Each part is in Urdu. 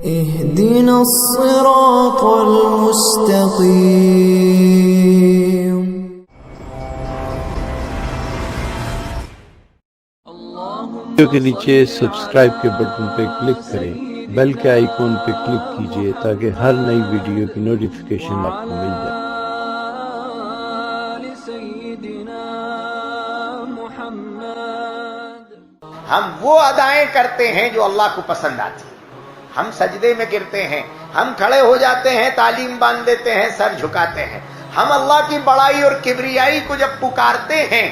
اهدنا الصراط المستقيم. ویڈیو کے نیچے سبسکرائب کے بٹن پہ کلک کریں، بیل کے آئیکن پہ کلک کیجئے تاکہ ہر نئی ویڈیو کی نوٹیفیکیشن آپ کو مل جائے۔ ہم وہ ادائیں کرتے ہیں جو اللہ کو پسند آتی ہیں۔ ہم سجدے میں گرتے ہیں، ہم کھڑے ہو جاتے ہیں، تعلیم باندھ دیتے ہیں، سر جھکاتے ہیں۔ ہم اللہ کی بڑائی اور کبریائی کو جب پکارتے ہیں،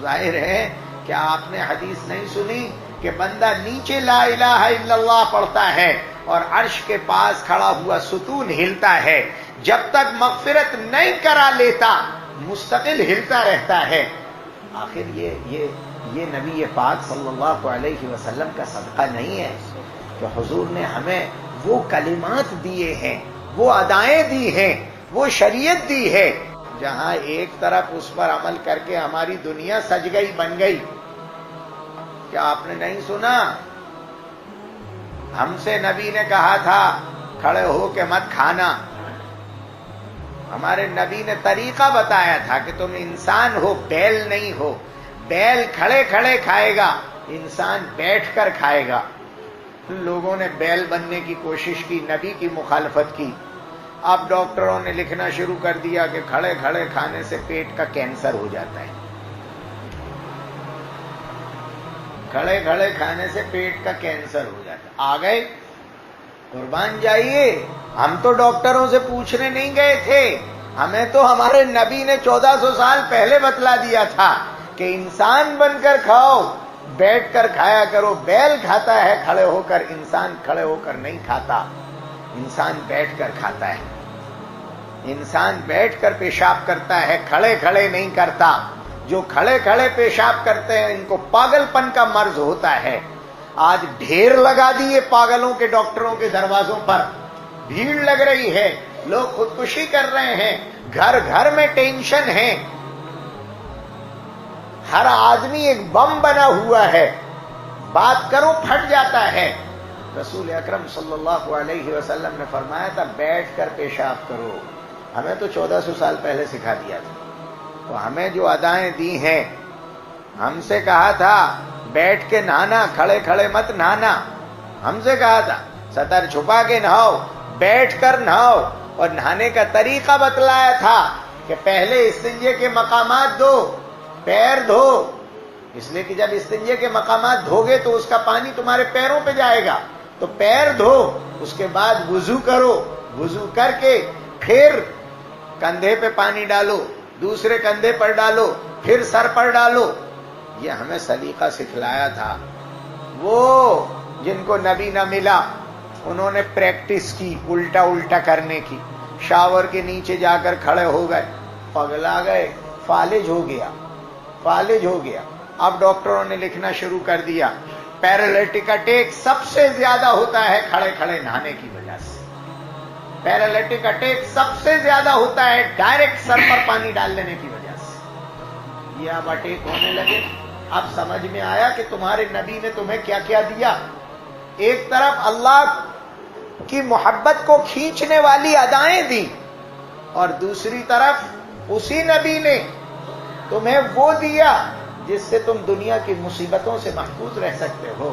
ظاہر ہے کہ آپ نے حدیث نہیں سنی کہ بندہ نیچے لا الہ الا اللہ پڑھتا ہے اور عرش کے پاس کھڑا ہوا ستون ہلتا ہے، جب تک مغفرت نہیں کرا لیتا مستقل ہلتا رہتا ہے۔ آخر یہ نبی پاک صلی اللہ علیہ وسلم کا صدقہ نہیں ہے کہ حضور نے ہمیں وہ کلمات دیے ہیں، وہ ادائیں دی ہیں، وہ شریعت دی ہے، جہاں ایک طرف اس پر عمل کر کے ہماری دنیا سج گئی، بن گئی۔ کیا آپ نے نہیں سنا؟ ہم سے نبی نے کہا تھا کھڑے ہو کے مت کھانا۔ ہمارے نبی نے طریقہ بتایا تھا کہ تم انسان ہو، بیل نہیں ہو۔ بیل کھڑے کھڑے کھائے گا، انسان بیٹھ کر کھائے گا۔ لوگوں نے بیل بننے کی کوشش کی، نبی کی مخالفت کی۔ اب ڈاکٹروں نے لکھنا شروع کر دیا کہ کھڑے کھڑے کھانے سے پیٹ کا کینسر ہو جاتا ہے۔ کھڑے کھڑے کھانے سے پیٹ کا کینسر ہو جاتا ہے۔ آ گئے، قربان جائیے، ہم تو ڈاکٹروں سے پوچھنے نہیں گئے تھے، ہمیں تو ہمارے نبی نے 1400 سال پہلے بتلا دیا تھا کہ انسان بن کر کھاؤ، بیٹھ کر کھایا کرو۔ بیل کھاتا ہے کھڑے ہو کر، انسان کھڑے ہو کر نہیں کھاتا، انسان بیٹھ کر کھاتا ہے۔ انسان بیٹھ کر پیشاب کرتا ہے، کھڑے کھڑے نہیں کرتا۔ جو کھڑے کھڑے پیشاب کرتے ہیں ان کو پاگل پن کا مرض ہوتا ہے۔ آج ڈھیر لگا دیے پاگلوں کے ڈاکٹروں کے دروازوں پر، بھیڑ لگ رہی ہے، لوگ خودکشی کر رہے ہیں، گھر گھر میں ٹینشن ہے، ہر آدمی ایک بم بنا ہوا ہے، بات کرو پھٹ جاتا ہے۔ رسول اکرم صلی اللہ علیہ وسلم نے فرمایا تھا بیٹھ کر پیشاب کرو۔ ہمیں تو 1400 سال پہلے سکھا دیا تھا۔ تو ہمیں جو ادائیں دی ہیں، ہم سے کہا تھا بیٹھ کے نہانا، کھڑے کھڑے مت نہانا۔ ہم سے کہا تھا سطر چھپا کے نہاؤ، بیٹھ کر نہاؤ، اور نہانے کا طریقہ بتلایا تھا کہ پہلے استنجے کے مقامات دو، پیر دھو، اس لیے کہ جب استنجے کے مقامات دھوگے تو اس کا پانی تمہارے پیروں پہ جائے گا، تو پیر دھو، اس کے بعد وضو کرو، وضو کر کے پھر کندھے پہ پانی ڈالو، دوسرے کندھے پر ڈالو، پھر سر پر ڈالو۔ یہ ہمیں سلیقہ سکھلایا تھا۔ وہ جن کو نبی نہ ملا انہوں نے پریکٹس کی الٹا الٹا کرنے کی، شاور کے نیچے جا کر کھڑے ہو گئے، پگلا گئے، فالج ہو گیا، فالج ہو گیا۔ اب ڈاکٹروں نے لکھنا شروع کر دیا پیرالیٹک اٹیک سب سے زیادہ ہوتا ہے کھڑے کھڑے نہانے کی وجہ سے۔ پیرالیٹک اٹیک سب سے زیادہ ہوتا ہے ڈائریکٹ سر پر پانی ڈال لینے کی وجہ سے۔ یہ اب اٹیک ہونے لگے۔ اب سمجھ میں آیا کہ تمہارے نبی نے تمہیں کیا کیا دیا۔ ایک طرف اللہ کی محبت کو کھینچنے والی ادائیں دی، اور دوسری طرف اسی نبی نے تمہیں وہ دیا جس سے تم دنیا کی مصیبتوں سے محفوظ رہ سکتے ہو۔